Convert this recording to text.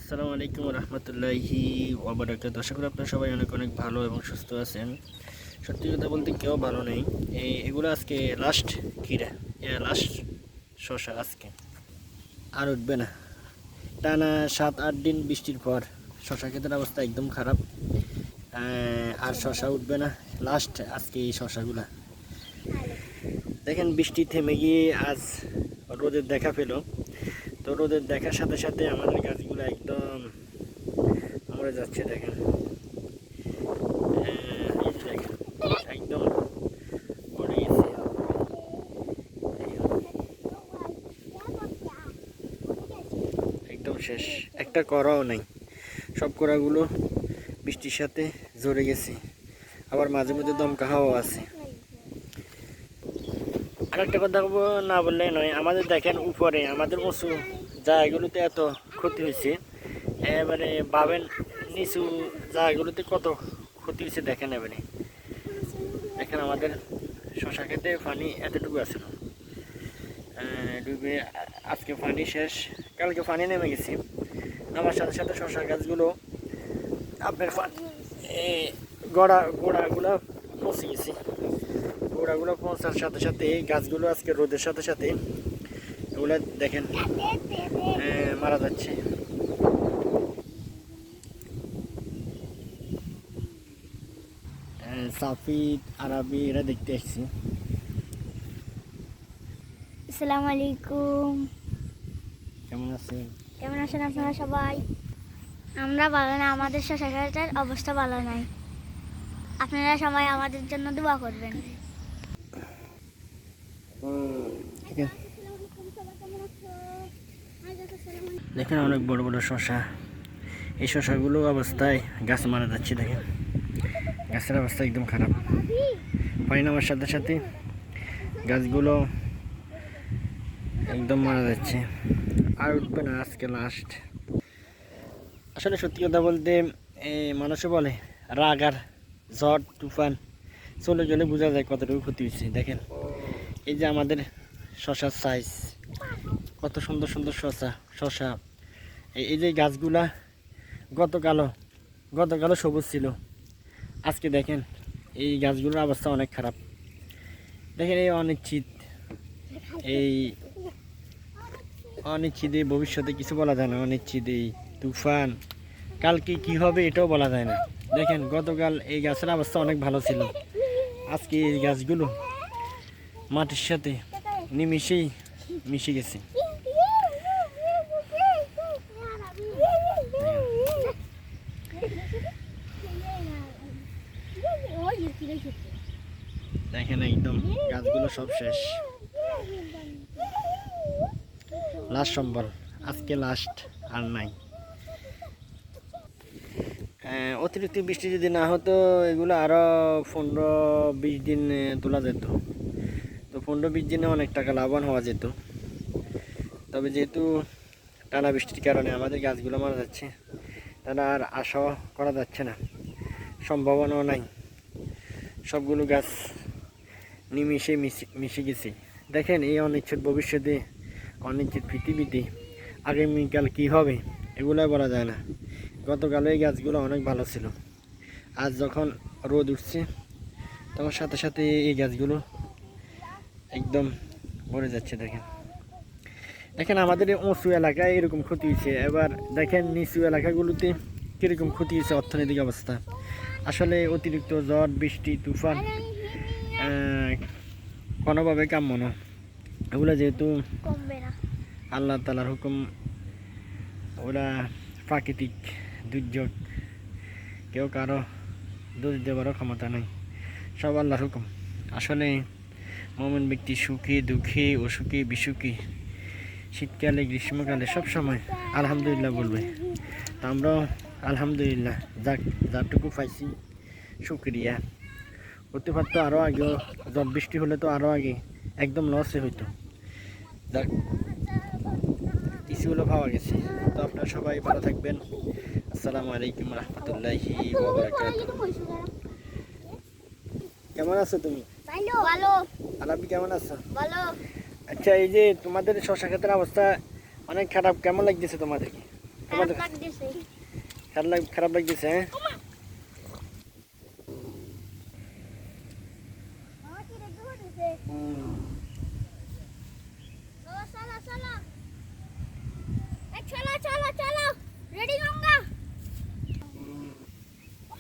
আসসালামু আলাইকুম রহমতুল্লাহি ওয়াবারাকাতুহু। আশা করি আপনারা সবাই অনেক অনেক ভালো এবং সুস্থ আছেন। সত্যি কথা বলতে কেউ ভালো নেই। এগুলো আজকে লাস্ট কিরা লাস্ট শশা আজকে আর উঠবে না। টানা 7-8 দিন বৃষ্টির পর শশা ক্ষেতের অবস্থা একদম খারাপ। আর শশা উঠবে না, লাস্ট আজকে এই শশাগুলা দেখেন। বৃষ্টি থেমে গিয়ে আজ রোদের দেখা পেল। তো রোদের দেখার সাথে সাথে আমাদের গাছগুলো একদম মরে যাচ্ছে। দেখেন এই যে দেখেন একদম পড়ে গেছে। একদম শেষ, একটা করাও নাই। সব করাগুলো বৃষ্টির সাথে ঝরে গেছে, আবার মাঝে মধ্যে দমকা হাওয়া আছে। আর একটা কথা না বললে নয়, আমাদের দেখেন উপরে আমাদের উঁচু জায়গাগুলোতে এত ক্ষতি হয়েছে, এবারে ভাবেন নিচু জায়গাগুলোতে কত ক্ষতি হয়েছে। দেখেন এবারে দেখেন আমাদের শশা খেতে পানি এতটুকু আছে না, ডুবে আজকে পানি শেষ, কালকে পানি নেমে গেছে। আমার সাথে সাথে শশা গাছগুলো আপনার গোড়াগুলো পচে গেছে। গোড়াগুলো পৌঁছার সাথে সাথে গাছগুলো আজকে রোদের সাথে সাথে এগুলো দেখেন মারা যাচ্ছে। সাফিদ আরবি এরা দেখতে এসেছি। আসসালামু আলাইকুম। কেমন আছেন? কেমন আছেন আপনারা সবাই? আমরা ভালো না, আমাদের শশা গাছের অবস্থা ভালো নাই। আপনারা সবাই আমাদের জন্য দোয়া করবেন। দেখেন অনেক বড় বড় শশা, এই শশাগুলো অবস্থায় গাছ মারা যাচ্ছে। দেখেন গাছের অবস্থা একদম খারাপ। পানি নামার সাথে সাথে গাছগুলো একদম মারা যাচ্ছে, আর উঠবে না আজকে লাস্ট। আসলে সত্যি কথা বলতে মানুষে বলে রাগ আর ঝড় তুফান চলে গেলে বোঝা যায় কতটুকু ক্ষতি হয়েছে। দেখেন এই যে আমাদের শশার সাইজ, কত সুন্দর সুন্দর শশা। এই যে গাছগুলা গতকালও সবুজ ছিল, আজকে দেখেন এই গাছগুলোর অবস্থা অনেক খারাপ। দেখেন এই অনিশ্চিত এই ভবিষ্যতে কিছু বলা যায় না। অনিশ্চিত এই তুফান কালকে কি হবে এটাও বলা যায় না। দেখেন গতকাল এই গাছের অবস্থা অনেক ভালো ছিল, আজকে এই গাছগুলো মাটির সাথে নিমিশেই মিশে গেছে। দেখেন একদম গাছগুলো সব শেষ, লাস্ট সম্বল আজকে লাস্ট, আর নাই। অতিরিক্ত বৃষ্টি যদি না হতো এগুলো আরও 15-20 দিন তোলা যেত। তো 15-20 দিনে অনেক টাকা লাভবান হওয়া যেত। তবে যেহেতু টানা বৃষ্টির কারণে আমাদের গাছগুলো মারা যাচ্ছে, তাহলে আর আশা করা যাচ্ছে না, সম্ভাবনাও নাই। সবগুলো গাছ নিমিশে মিশে গেছে। দেখেন এই অনিশ্চিত ভবিষ্যতে, অনিশ্চিত পৃথিবীতে আগামীকাল কী হবে এগুলো বলা যায় না। গতকাল এই গাছগুলো অনেক ভালো ছিল, আজ যখন রোদ উঠছে তখন সাথে সাথে এই গাছগুলো একদম মরে যাচ্ছে। দেখেন আমাদের উঁচু এলাকায় এরকম ক্ষতি হয়েছে, এবার দেখেন নিচু এলাকাগুলোতে কীরকম ক্ষতি হয়েছে অর্থনৈতিক অবস্থা। আসলে অতিরিক্ত ঝড় বৃষ্টি তুফান কোনোভাবে কাম্য না। এগুলো যেহেতু আল্লাহ তাআলার হুকুম, ওরা প্রাকৃতিক দুর্যোগ, কেউ কারো দোষ দেওয়ারও ক্ষমতা নেই, সব আল্লাহর হুকুম। আসলে মুমিন ব্যক্তি সুখী দুঃখী অসুখী বিসুখী, শীতকালে গ্রীষ্মকালে সবসময় আলহামদুলিল্লাহ বলবে। তো আমরাও আলহামদুলিল্লাহ যাটুকু পাইছি শুক্রিয়া। হতে পারতো আরও আগেও, ঝড় বৃষ্টি হলে তো আরও আগে একদম লসে হইতো। যাক কিছুগুলো পাওয়া গেছে। তো আপনারা সবাই ভালো থাকবেন। আসসালামু আলাইকুম রহমতুল্লাহি ওয়া বারাকাতুহু। কেমন আছো তুমি? ভালো। আলাপি কেমন আছো? ভালো। আচ্ছা এই যে তোমাদের শশা ক্ষেতের অবস্থা অনেক খারাপ, কেমন লাগতেছে তোমাদেরকে? খারাপ লাগতেছে। খারাপ লাগতেছে, হ্যাঁ? মামা কি রেডি হতেছে? চলো চলো চলো, এই চলো চলো চলো, রেডি গঙ্গা।